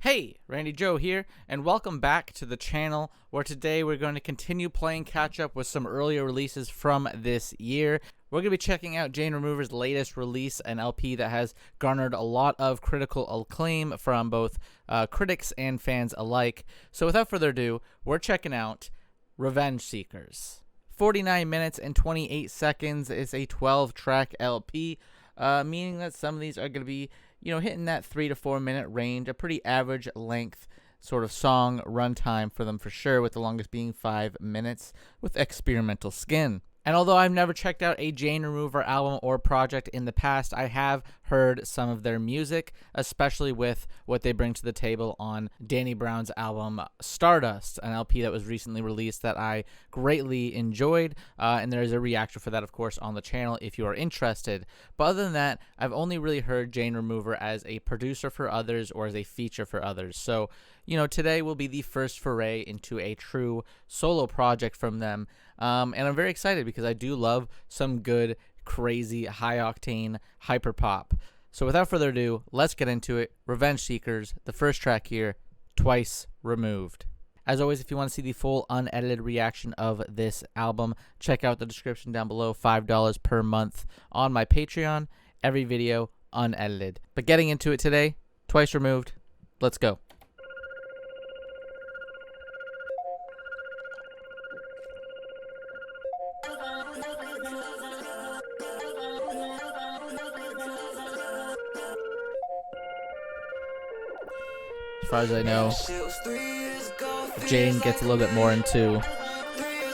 Hey, Randy Joe here, and welcome back to the channel, where today we're going to continue playing catch up with some earlier releases from this year. We're going to be checking out Jane Remover's latest release, an LP that has garnered a lot of critical acclaim from both critics and fans alike. So without further ado, we're checking out Revengeseekerz. 49 minutes and 28 seconds is a 12-track LP, meaning that some of these are going to be hitting that 3 to 4 minute range, a pretty average length sort of song runtime for them for sure, with the longest being 5 minutes with experimental skin. And although I've never checked out a Jane Remover album or project in the past, I have heard some of their music, especially with what they bring to the table on Danny Brown's album Stardust, an LP that was recently released that I greatly enjoyed, and there is a reaction for that, of course, on the channel if you are interested. But other than that, I've only really heard Jane Remover as a producer for others or as a feature for others. So, today will be the first foray into a true solo project from them. And I'm very excited because I do love some good, crazy, high-octane hyperpop. So without further ado, let's get into it. Revengeseekerz, the first track here, Twice Removed. As always, if you want to see the full unedited reaction of this album, check out the description down below. $5 per month on my Patreon. Every video unedited. But getting into it today, Twice Removed. Let's go. As far as I know, Jane gets a little bit more into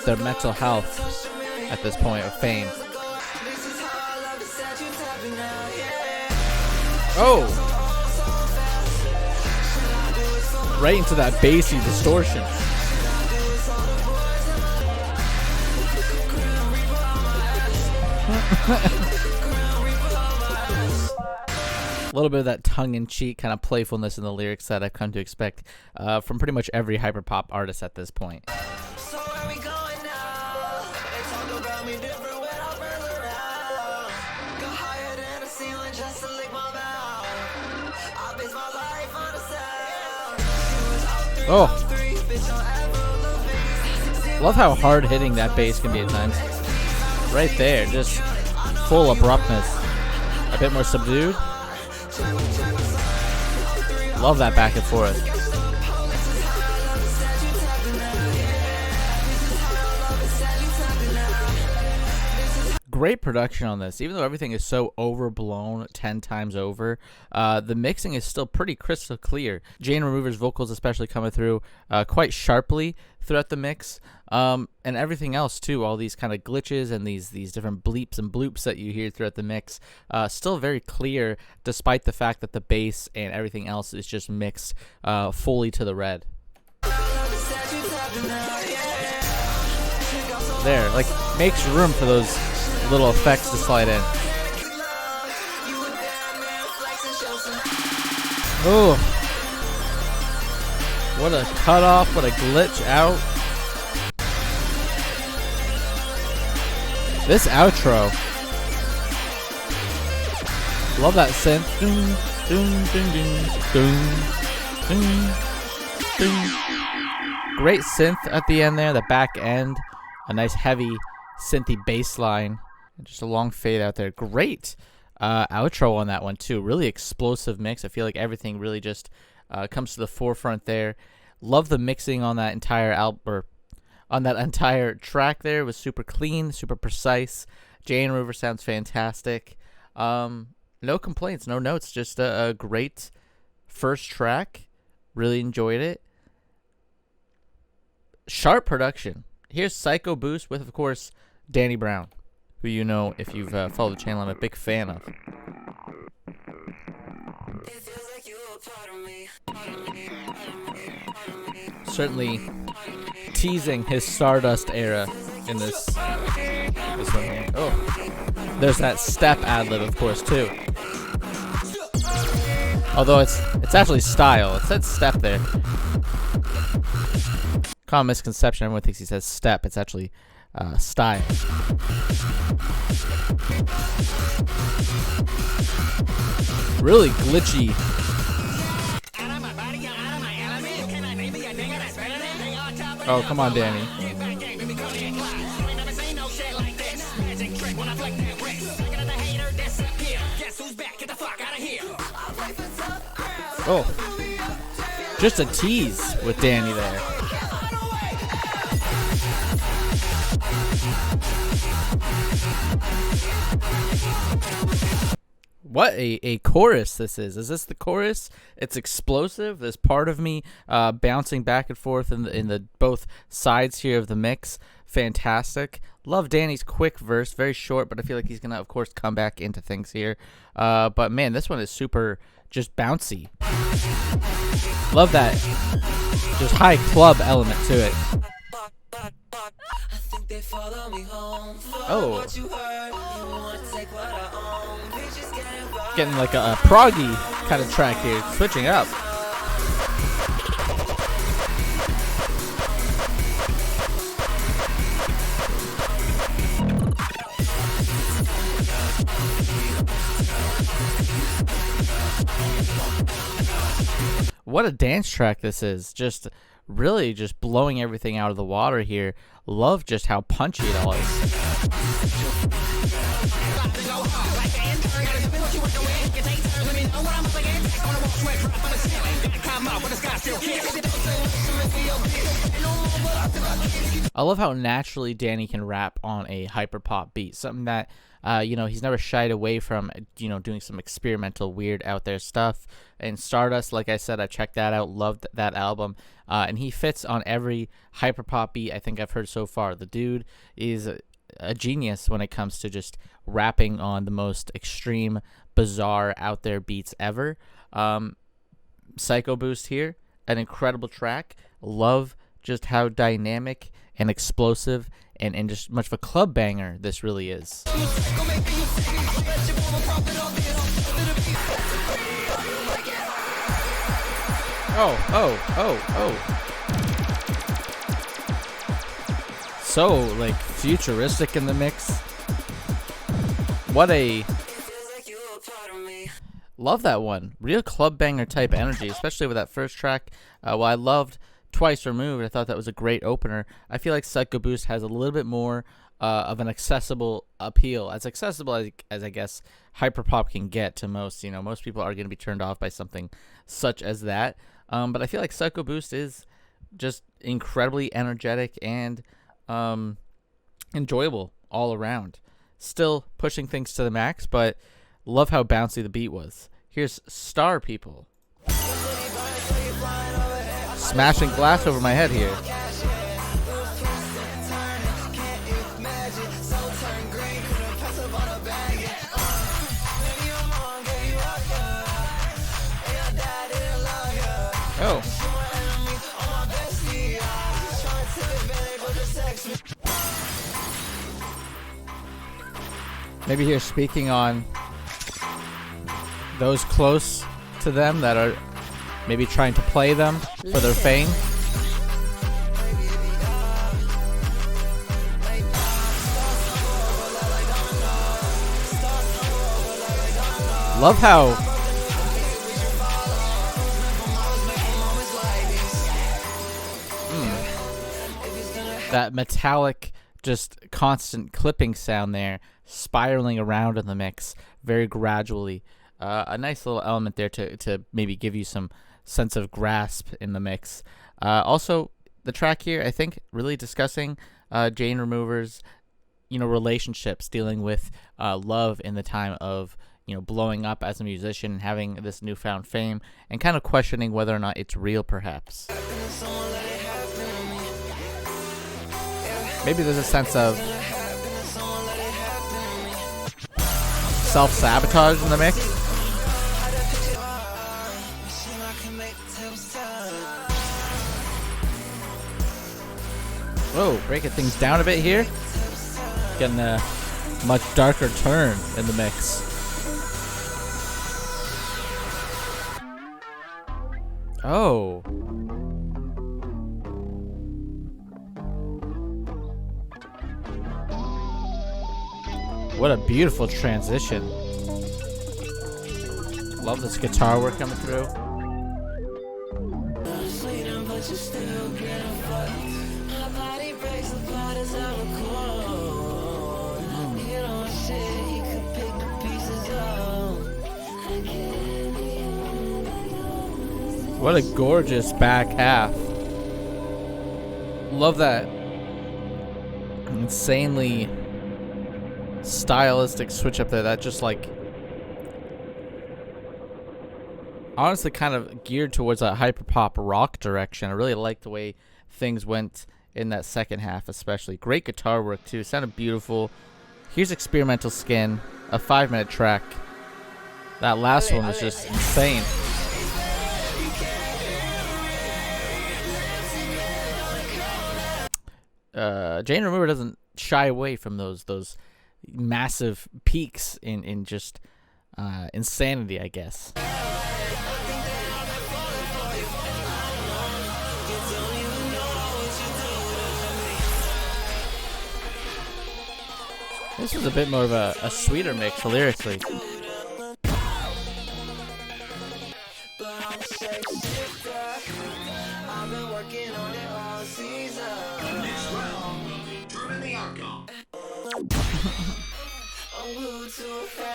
their mental health at this point of fame. Oh! Right into that bassy distortion. A little bit of that tongue-in-cheek kind of playfulness in the lyrics that I've come to expect from pretty much every hyperpop artist at this point. So where we going now? They talk about me different when I'm further around. Go higher than the ceiling just to lick my mouth. I base my life on the sound. Oh. Love how hard-hitting that bass can be at times. Right there, just full abruptness. A bit more subdued. Love that back and forth. Great production on this. Even though everything is so overblown 10 times over, the mixing is still pretty crystal clear. Jane Remover's vocals especially coming through quite sharply throughout the mix, and everything else too, all these kind of glitches and these different bleeps and bloops that you hear throughout the mix, still very clear despite the fact that the bass and everything else is just mixed fully to the red. There, like, makes room for those little effects to slide in. Oh, what a cutoff, what a glitch out. This outro, love that synth. Doom, doom, doom, doom, doom, doom. Great synth at the end there, the back end, a nice heavy synthy bass line. Just a long fade out there. Great outro on that one too. Really explosive mix. I feel like everything really just comes to the forefront there. Love the mixing on that entire album, or on that entire track there. It was super clean, super precise. Jane Remover sounds fantastic. No complaints, no notes. Just a great first track. Really enjoyed it. Sharp production. Here's Psycho Boost with, of course, Danny Brown, who if you've followed the channel, I'm a big fan of. Certainly teasing his Stardust era in this one here. Oh, there's that step ad-lib, of course, too. Although it's actually style. It said step there. Common misconception. Everyone thinks he says step. It's actually style. Really glitchy. Oh, come on, Danny. Oh, just a tease with Danny there. What a chorus this is. Is this the chorus? It's explosive. There's part of me bouncing back and forth in the both sides here of the mix. Fantastic. Love Danny's quick verse. Very short, but I feel like he's going to, of course, come back into things here. But, man, this one is super just bouncy. Love that just high club element to it. Oh. Getting like a proggy kind of track here. Switching up. What a dance track this is. Just really just blowing everything out of the water here. Love just how punchy it all is. I love how naturally Danny can rap on a hyperpop beat. Something that, he's never shied away from, doing some experimental, weird, out there stuff. And Stardust, like I said, I checked that out, loved that album. And he fits on every hyperpop beat I think I've heard so far. The dude is a genius when it comes to just rapping on the most extreme, bizarre, out there beats ever. Psycho Boost here, an incredible track. Love just how dynamic and explosive and just much of a club banger this really is. Oh. So, like, futuristic in the mix. What a... Love that one. Real club banger type energy, especially with that first track. While I loved Twice Removed, I thought that was a great opener. I feel like Psycho Boost has a little bit more of an accessible appeal. As accessible as I guess hyperpop can get to most. Most people are going to be turned off by something such as that. But I feel like Psycho Boost is just incredibly energetic and enjoyable all around. Still pushing things to the max, but love how bouncy the beat was. Here's Star People. Smashing glass over my head here. Oh. Maybe here speaking on those close to them that are maybe trying to play them for their fame. Love how that metallic, just constant clipping sound there, spiraling around in the mix very gradually. A nice little element there to maybe give you some sense of grasp in the mix. Also, the track here, I think, really discussing Jane Remover's, relationships, dealing with love in the time of, blowing up as a musician, having this newfound fame, and kind of questioning whether or not it's real, perhaps. Maybe there's a sense of self-sabotage in the mix. Whoa, breaking things down a bit here. Getting a much darker turn in the mix. Oh. What a beautiful transition. Love this guitar work coming through. What a gorgeous back half. Love that insanely stylistic switch up there. That just like honestly kind of geared towards that hyperpop rock direction. I really like the way things went in that second half, especially. Great guitar work too. Sounded beautiful. Here's Experimental Skin, a 5-minute track. That last one was just insane. Jane Remover doesn't shy away from those massive peaks in just insanity, I guess. This was a bit more of a sweeter mix lyrically.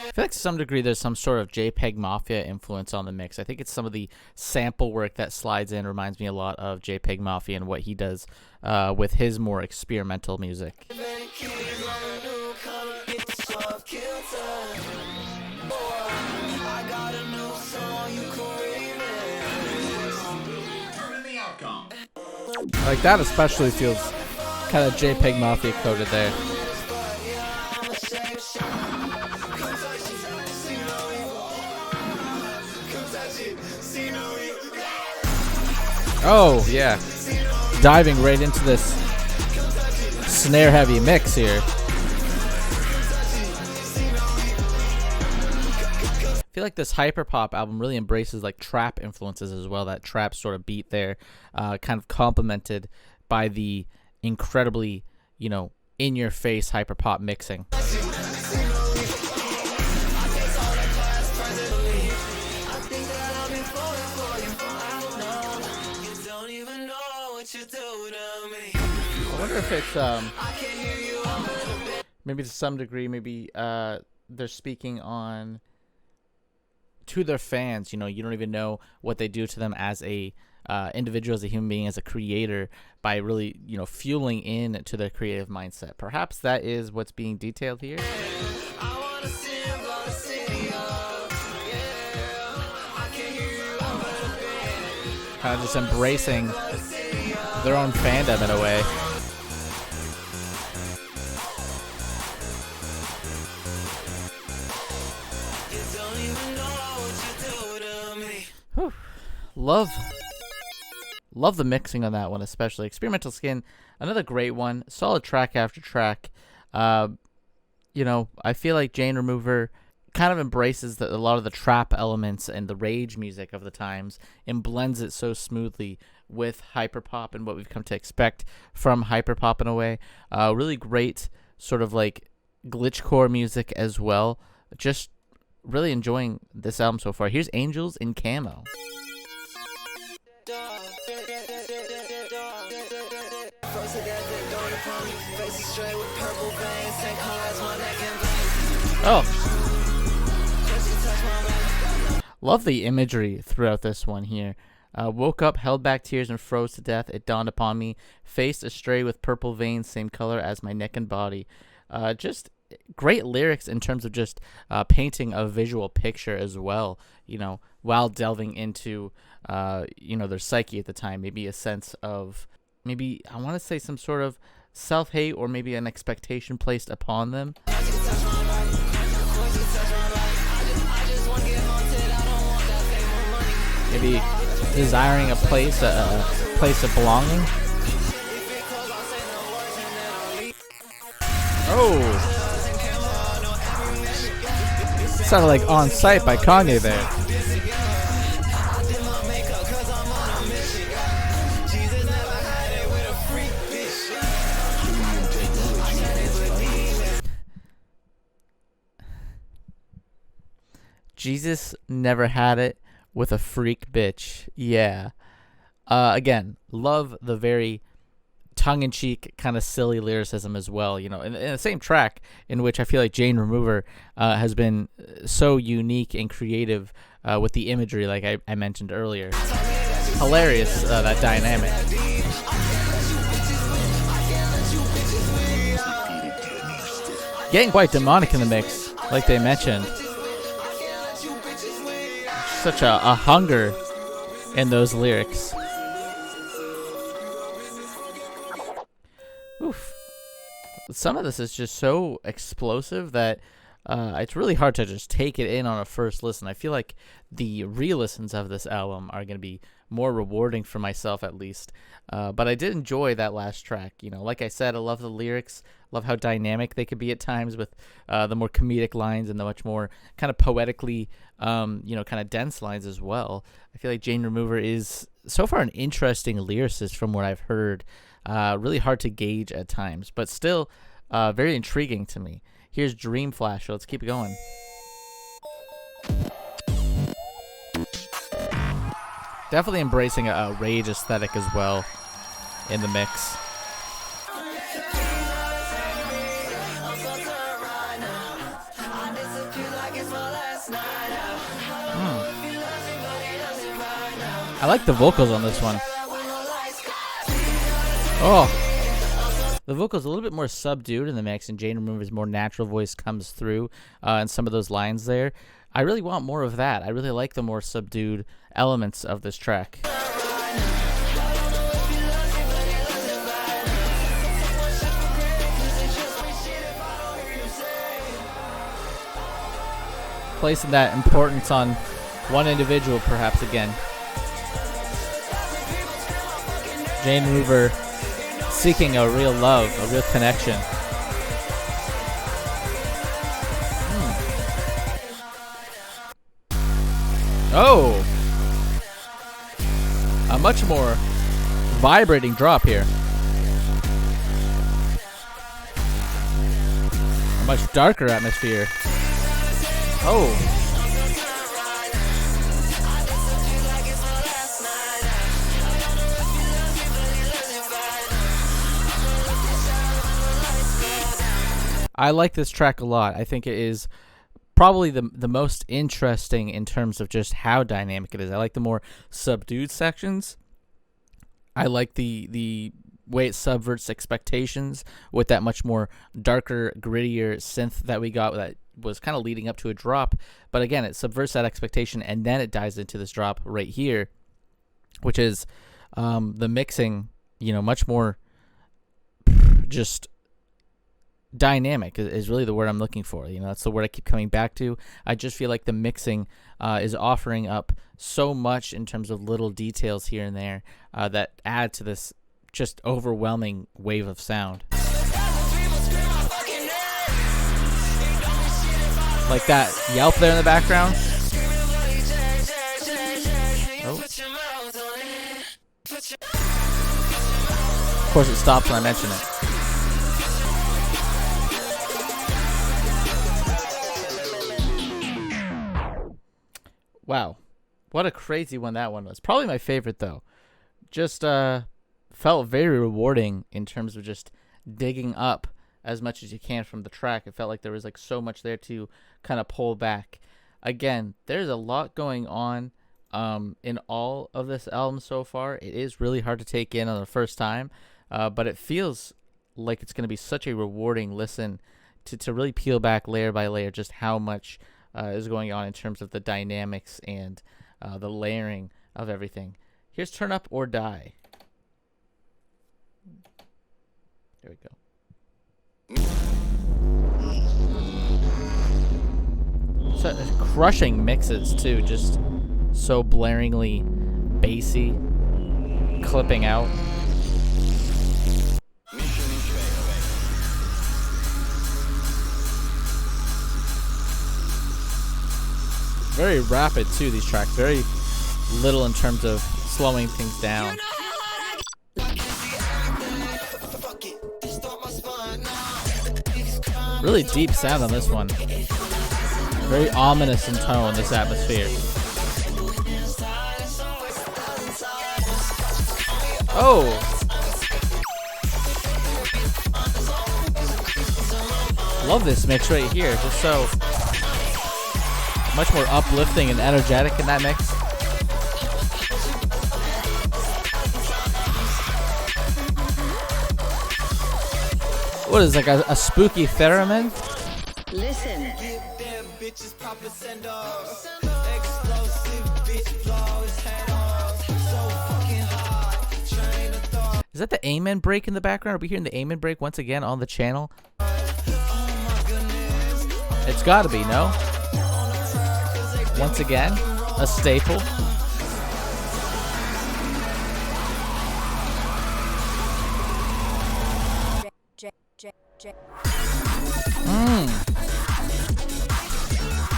I feel like to some degree there's some sort of JPEG Mafia influence on the mix. I think it's some of the sample work that slides in reminds me a lot of JPEG Mafia and what he does with his more experimental music. Like that especially feels kind of JPEG Mafia coded there. Oh, yeah. Diving right into this snare heavy mix here. I feel like this hyperpop album really embraces like trap influences as well. That trap sort of beat there, kind of complemented by the incredibly, you know, in-your-face hyperpop mixing. I wonder if it's maybe to some degree, maybe they're speaking on to their fans. You know, you don't even know what they do to them as a individual, as a human being, as a creator, by really, you know, fueling in to their creative mindset. Perhaps that is what's being detailed here. Kind of just embracing their own fandom in a way. Whew. Love the mixing on that one, especially. Experimental Skin, another great one. Solid track after track. You know, I feel like Jane Remover kind of embraces a lot of the trap elements and the rage music of the times and blends it so smoothly with hyperpop and what we've come to expect from hyperpop in a way. Really great sort of like glitchcore music as well. Just really enjoying this album so far. Here's Angels in Camo. Oh. Love the imagery throughout this one here. Woke up, held back tears, and froze to death. It dawned upon me. Faced astray with purple veins, same color as my neck and body. Just great lyrics in terms of just painting a visual picture as well, you know, while delving into, you know, their psyche at the time. Maybe a sense of, maybe, I want to say some sort of self-hate or maybe an expectation placed upon them. Maybe desiring a place of belonging. Oh! Sounded like On Sight by Kanye there. Jesus never had it with a freak bitch. Yeah. Again, love the very tongue-in-cheek kind of silly lyricism as well, you know, in the same track, in which I feel like Jane Remover has been so unique and creative with the imagery, like I mentioned earlier. Hilarious, that dynamic. Getting quite demonic in the mix, like they mentioned. Such a hunger in those lyrics. Oof. Some of this is just so explosive that it's really hard to just take it in on a first listen. I feel like the re-listens of this album are going to be more rewarding for myself, at least. But I did enjoy that last track. You know, like I said, I love the lyrics, love how dynamic they could be at times with the more comedic lines and the much more kind of poetically, you know, kind of dense lines as well. I feel like Jane Remover is so far an interesting lyricist from what I've heard. Really hard to gauge at times, but still very intriguing to me. Here's Dream Flash, so let's keep it going. Definitely embracing a rage aesthetic as well in the mix. I like the vocals on this one. Oh, the vocals a little bit more subdued in the mix, and Jane Remover's more natural voice comes through in some of those lines there. I really want more of that. I really like the more subdued elements of this track. Placing that importance on one individual, perhaps again. Jane Remover seeking a real love, a real connection. Oh! A much more vibrating drop here. A much darker atmosphere. Oh! I like this track a lot. I think it is probably the most interesting in terms of just how dynamic it is. I like the more subdued sections. I like the way it subverts expectations with that much more darker, grittier synth that we got that was kind of leading up to a drop. But again, it subverts that expectation, and then it dives into this drop right here, which is the mixing, you know, much more just dynamic is really the word I'm looking for. You know, that's the word I keep coming back to. I just feel like the mixing is offering up so much in terms of little details here and there that add to this just overwhelming wave of sound. Like that yelp there in the background. Oh. Of course it stops when I mention it. Wow, what a crazy one that one was. Probably my favorite, though. Just felt very rewarding in terms of just digging up as much as you can from the track. It felt like there was like so much there to kind of pull back. Again, there's a lot going on in all of this album so far. It is really hard to take in on the first time, but it feels like it's going to be such a rewarding listen to really peel back layer by layer just how much is going on in terms of the dynamics and the layering of everything. Here's Turn Up or Die. There we go. So, crushing mixes too, just so blaringly bassy, clipping out. Very rapid too, these tracks. Very little in terms of slowing things down. Really deep sound on this one. Very ominous in tone, this atmosphere. Oh! Love this mix right here. Just so much more uplifting and energetic in that mix. What is it, like a spooky theremin? Listen. Is that the amen break in the background? Are we hearing the amen break once again on the channel? It's gotta be, no? Once again, a staple.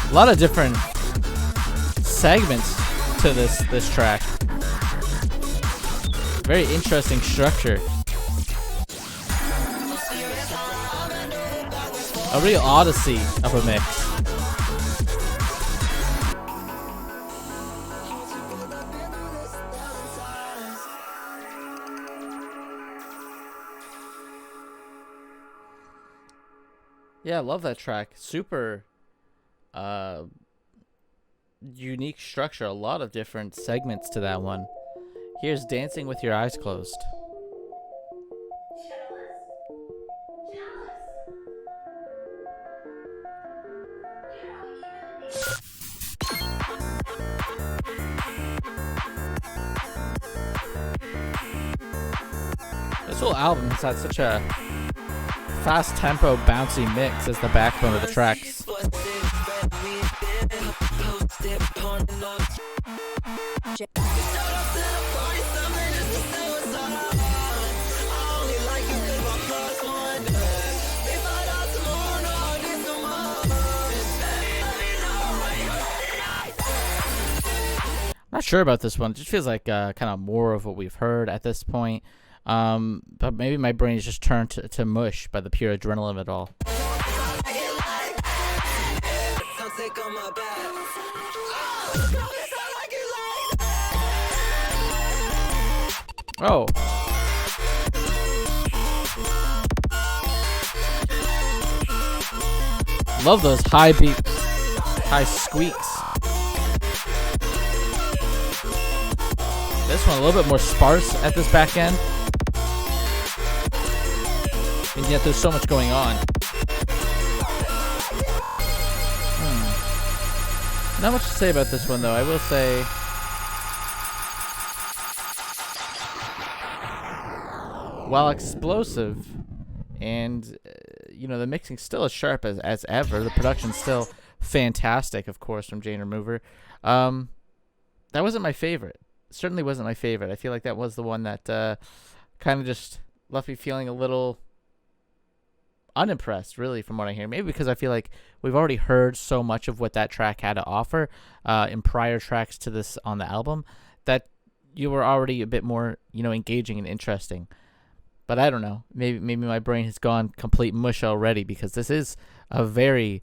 A lot of different segments to this track. Very interesting structure. A real odyssey of a mix. Yeah, I love that track. Super unique structure. A lot of different segments to that one. Here's Dancing with Your Eyes Closed. This whole album has had such a fast tempo, bouncy mix as the backbone of the tracks. Not sure about this one. It just feels like kind of more of what we've heard at this point. But maybe my brain is just turned to mush by the pure adrenaline of it all. Oh. Love those high beats, high squeaks. This one a little bit more sparse at this back end. And yet there's so much going on. Not much to say about this one though. I will say while explosive and you know, the mixing's still as sharp as ever, the production's still fantastic, of course, from Jane Remover. That wasn't my favorite. Certainly wasn't my favorite. I feel like that was the one that kind of just left me feeling a little unimpressed, really, from what I hear. Maybe because I feel like we've already heard so much of what that track had to offer in prior tracks to this on the album that you were already a bit more, you know, engaging and interesting. But I don't know. Maybe my brain has gone complete mush already because this is a very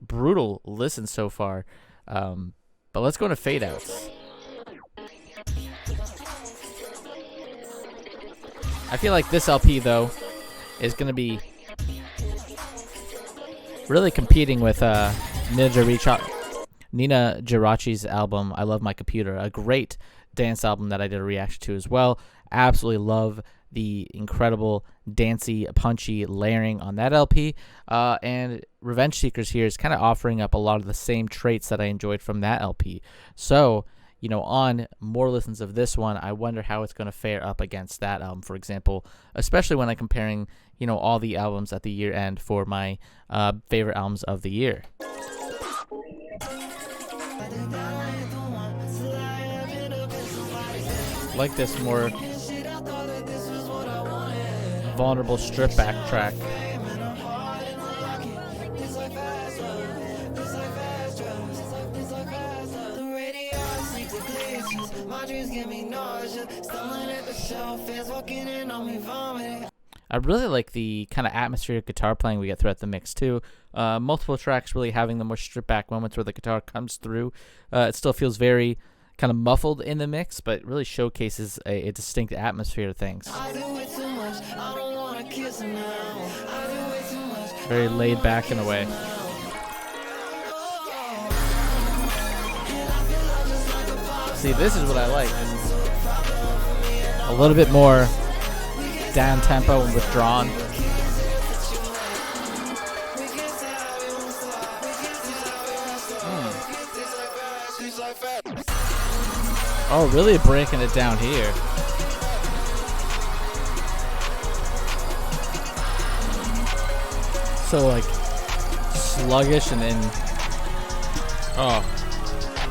brutal listen so far. But let's go into fade outs. I feel like this LP, though, is going to be really competing with Nina Geraci's album, I Love My Computer, a great dance album that I did a reaction to as well. Absolutely love the incredible dancey, punchy layering on that LP. And Revengeseekerz here is kind of offering up a lot of the same traits that I enjoyed from that LP. So, you know, on more listens of this one, I wonder how it's going to fare up against that album, for example, especially when I'm comparing, you know, all the albums at the year end for my favorite albums of the year. Like this more vulnerable strip back track. I really like the kind of atmospheric guitar playing we get throughout the mix too. Multiple tracks really having the more stripped back moments where the guitar comes through. It still feels very kind of muffled in the mix, but really showcases a distinct atmosphere to things. I do it too much. I don't wanna kiss now. I do it too much. Very laid back in a way. See, this is what I like. It's a little bit more down tempo and withdrawn. Oh, really breaking it down here. So like sluggish and then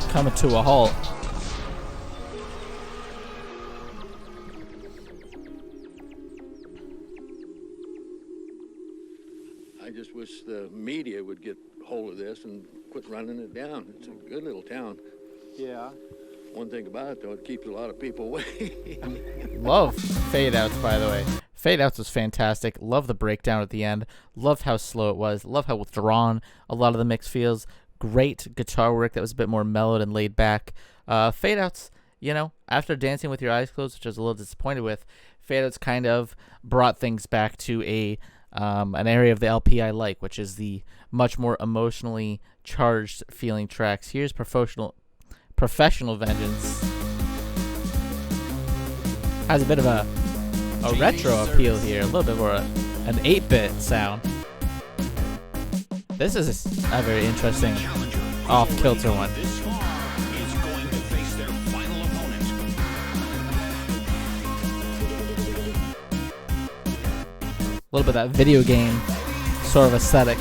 coming to a halt. I just wish the media would get hold of this and quit running it down. It's a good little town. Yeah. One thing about it, though, it keeps a lot of people away. Love fade outs, by the way. Fade outs was fantastic. Love the breakdown at the end. Loved how slow it was. Love how withdrawn a lot of the mix feels. Great guitar work that was a bit more mellowed and laid back. Fade outs, you know, after Dancing with Your Eyes Closed, which I was a little disappointed with, fade outs kind of brought things back to an area of the LP I like, which is the much more emotionally charged feeling tracks. Here's Professional Vengeance. Has a bit of a retro appeal here, a little bit more an 8-bit sound. This is a very interesting off-kilter one. A little bit of that video game sort of aesthetic.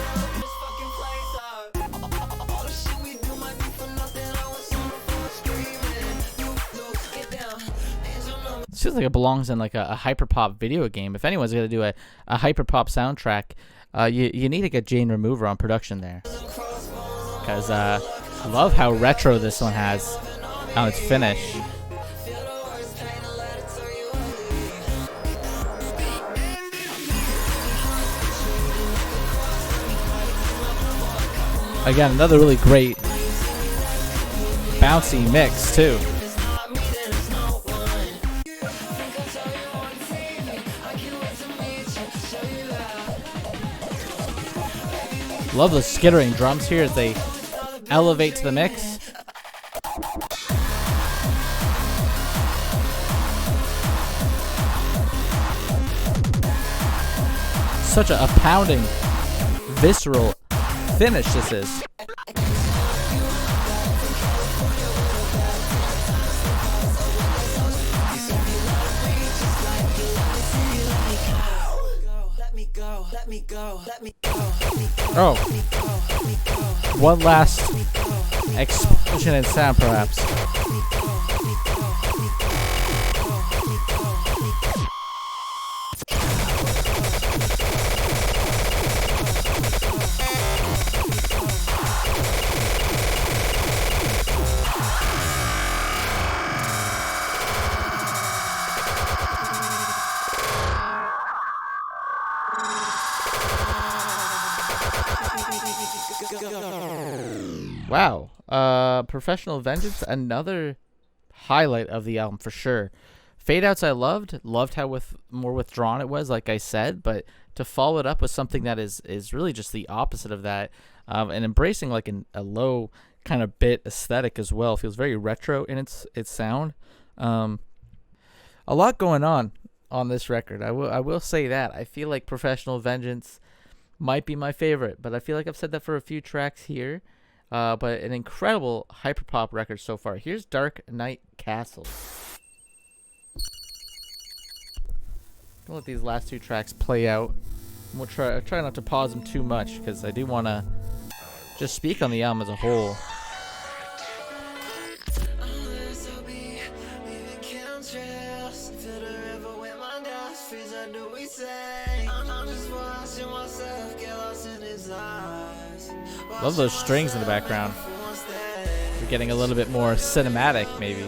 It feels like it belongs in like a hyperpop video game. If anyone's going to do a hyperpop soundtrack, you need to get Jane Remover on production there. Because I love how retro this one has on its finish. Again, another really great bouncy mix too. Love the skittering drums here as they elevate to the mix. Such a pounding, visceral finish this is. Oh, one last explosion in sound, perhaps. Wow. Professional Vengeance, another highlight of the album for sure. Fade outs I loved how more withdrawn it was, like I said, but to follow it up with something that is really just the opposite of that, and embracing like a low kind of bit aesthetic as well. Feels very retro in its sound. A lot going on this record. I will say that. I feel like Professional Vengeance might be my favorite, but I feel like I've said that for a few tracks here. But an incredible hyperpop record so far. Here's Dark Knight Castle. I'll let these last two tracks play out. We'll try not to pause them too much because I do want to just speak on the album as a whole. Love those strings in the background. We're getting a little bit more cinematic, maybe.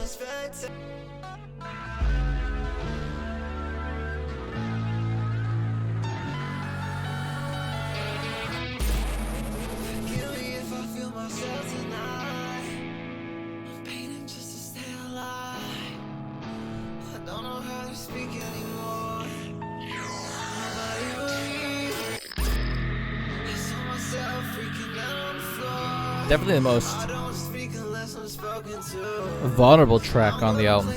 Definitely the most vulnerable track on the album.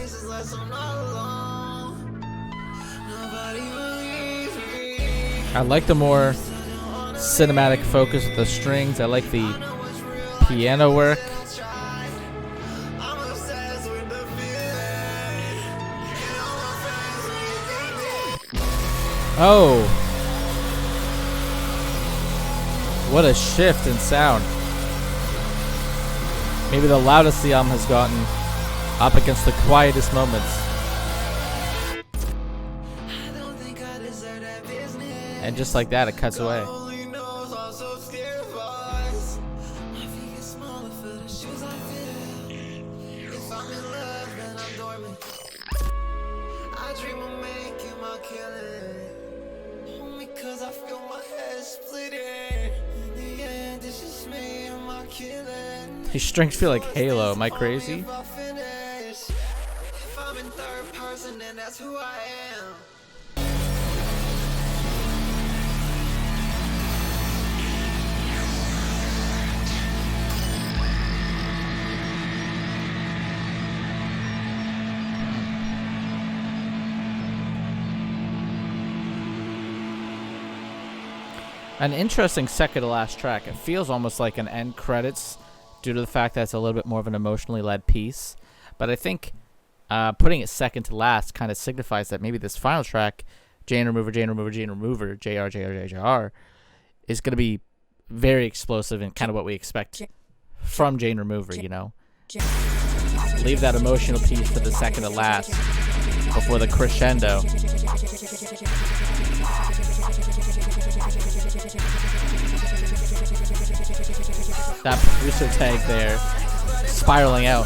I like the more cinematic focus with the strings. I like the piano work. Oh, what a shift in sound. Maybe the loudest the album has gotten up against the quietest moments. And just like that, it cuts away. These strings feel like Halo. Am I crazy? An interesting second to last track. It feels almost like an end credits due to the fact that it's a little bit more of an emotionally led piece. But I think putting it second to last kind of signifies that maybe this final track, Jane Remover, Jane Remover, Jane Remover, JR, JR, JR, is going to be very explosive and kind of what we expect from Jane Remover, you know? Leave that emotional piece for the second to last before the crescendo. That producer tag there, spiraling out.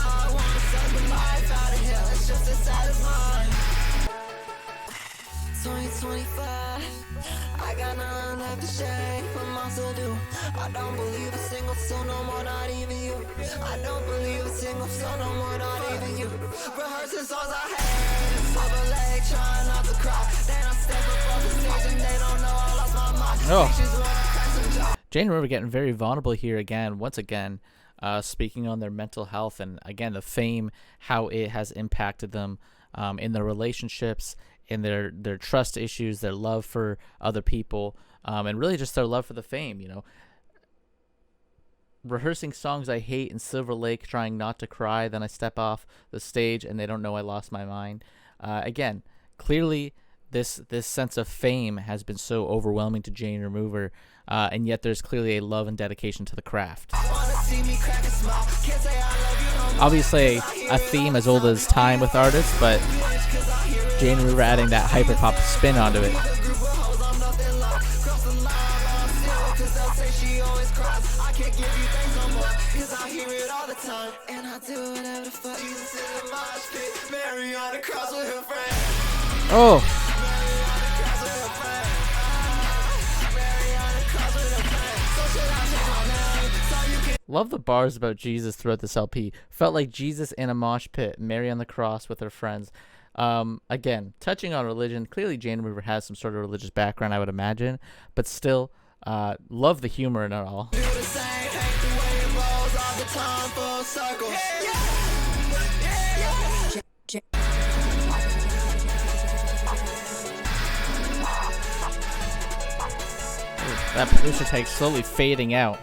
I got nothing left to say. What am I to do? I don't believe a single soul no more, not even you. I don't believe a single soul no more, not even you. Rehearsing songs I had, silver leg, trying not to cry. Then I step up on the stage and they don't know I lost my mind. Oh. Jane Remover getting very vulnerable here again, once again, speaking on their mental health and again the fame, how it has impacted them in their relationships, in their trust issues, their love for other people, and really just their love for the fame, you know. Rehearsing songs I hate in Silver Lake, trying not to cry, then I step off the stage and they don't know I lost my mind. Again, clearly this sense of fame has been so overwhelming to Jane Remover, and yet there's clearly a love and dedication to the craft. Obviously a theme as old as time with artists, but Jane Remover adding that hyperpop spin onto it. Oh. Love the bars about Jesus throughout this LP. Felt like Jesus in a mosh pit, Mary on the cross with her friends. Again, touching on religion. Clearly Jane Remover has some sort of religious background, I would imagine, but still, love the humor in it all. That producer take slowly fading out.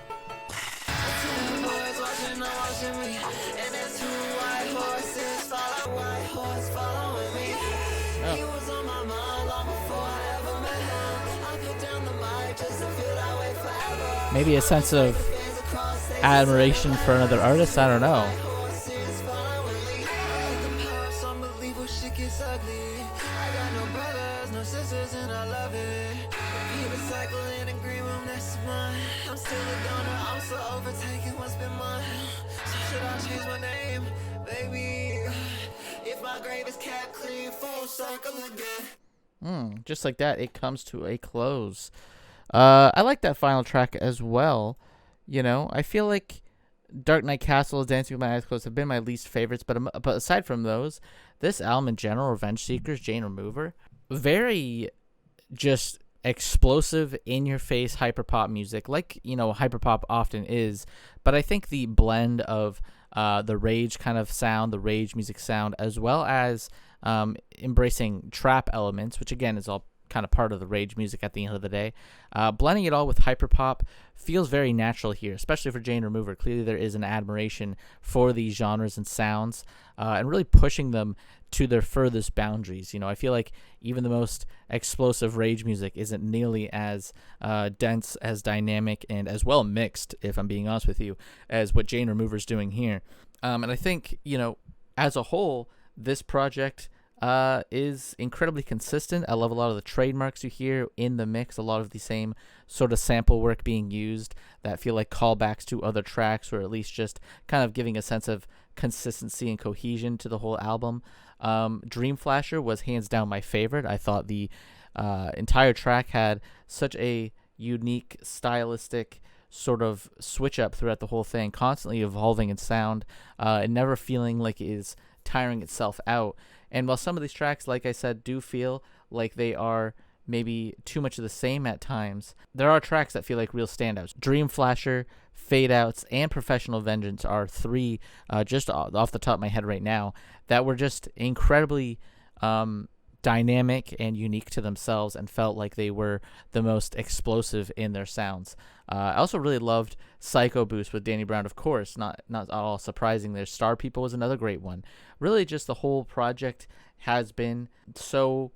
Maybe a sense of admiration for another artist, I don't know. Just like that, it comes to a close. I like that final track as well. You know, I feel like Dark Knight Castle, Dancing with My Eyes Closed have been my least favorites, but aside from those, this album in general, Revengeseekerz, Jane Remover, very just explosive, in-your-face hyperpop music, like, you know, hyperpop often is. But I think the blend of the rage kind of sound, the rage music sound, as well as embracing trap elements, which again is all kind of part of the rage music at the end of the day, blending it all with hyperpop feels very natural here, especially for Jane Remover. Clearly there is an admiration for these genres and sounds, and really pushing them to their furthest boundaries. You know, I feel like even the most explosive rage music isn't nearly as dense, as dynamic, and as well mixed, if I'm being honest with you, as what Jane Remover's doing here. And I think, you know, as a whole, this project is incredibly consistent. I love a lot of the trademarks you hear in the mix, a lot of the same sort of sample work being used that feel like callbacks to other tracks, or at least just kind of giving a sense of consistency and cohesion to the whole album. Dream Flasher was hands down my favorite. I thought the entire track had such a unique stylistic sort of switch up throughout the whole thing, constantly evolving in sound, and never feeling like it is tiring itself out. And while some of these tracks, like I said, do feel like they are maybe too much of the same at times, there are tracks that feel like real standouts. Dream Flasher, Fade Outs, and Professional Vengeance are three, just off the top of my head right now, that were just incredibly dynamic and unique to themselves, and felt like they were the most explosive in their sounds. I also really loved Psycho Boost with Danny Brown, of course, not at all surprising there. Star People was another great one. Really, just the whole project has been so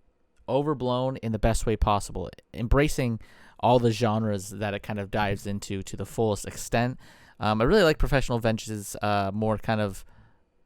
overblown in the best way possible, embracing all the genres that it kind of dives into to the fullest extent. I really like Professional Vengeance's more kind of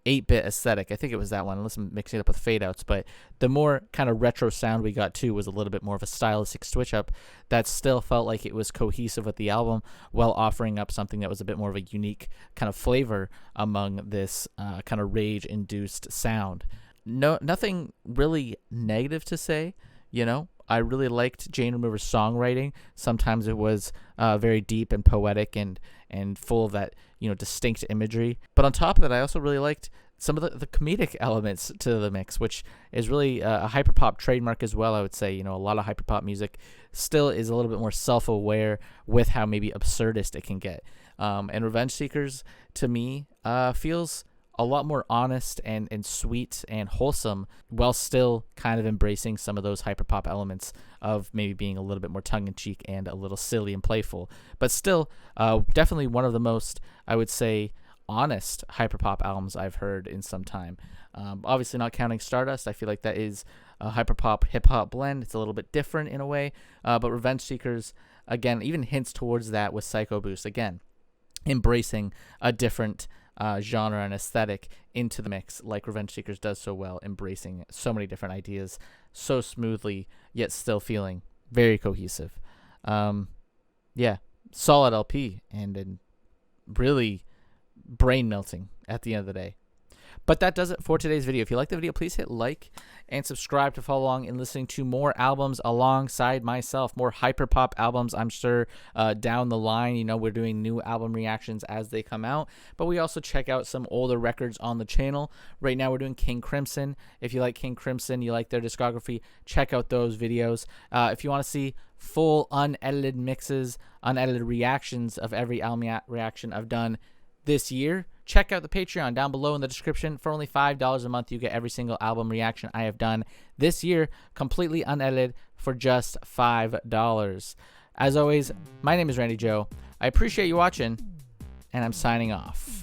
8-bit aesthetic. I think it was that one, unless I'm mixing it up with Fade Outs, but the more kind of retro sound we got too was a little bit more of a stylistic switch up that still felt like it was cohesive with the album, while offering up something that was a bit more of a unique kind of flavor among this kind of rage-induced sound. Nothing really negative to say, you know. I really liked Jane Remover's songwriting. Sometimes it was very deep and poetic and full of that, you know, distinct imagery. But on top of that, I also really liked some of the comedic elements to the mix, which is really a hyperpop trademark as well, I would say. You know, a lot of hyperpop music still is a little bit more self-aware with how maybe absurdist it can get. And Revengeseekerz, to me, feels a lot more honest and sweet and wholesome, while still kind of embracing some of those hyperpop elements of maybe being a little bit more tongue-in-cheek and a little silly and playful. But still, definitely one of the most, I would say, honest hyperpop albums I've heard in some time. Obviously not counting Stardust. I feel like that is a hyperpop hip-hop blend. It's a little bit different in a way. But Revengeseekerz, again, even hints towards that with Psycho Boost. Again, embracing a different genre and aesthetic into the mix, like Revengeseekerz does so well, embracing so many different ideas so smoothly, yet still feeling very cohesive. Yeah, solid LP, and really brain melting at the end of the day. But that does it for today's video. If you like the video, please hit like and subscribe to follow along in listening to more albums alongside myself, more hyperpop albums. I'm sure down the line, you know, we're doing new album reactions as they come out, but we also check out some older records on the channel. Right now we're doing King Crimson. If you like King Crimson, you like their discography, check out those videos. If you want to see full unedited mixes, unedited reactions of every album reaction I've done this year, check out the Patreon down below in the description. For only $5 a month, you get every single album reaction I have done this year, completely unedited, for just $5. As always, my name is Randy Joe. I appreciate you watching, and I'm signing off.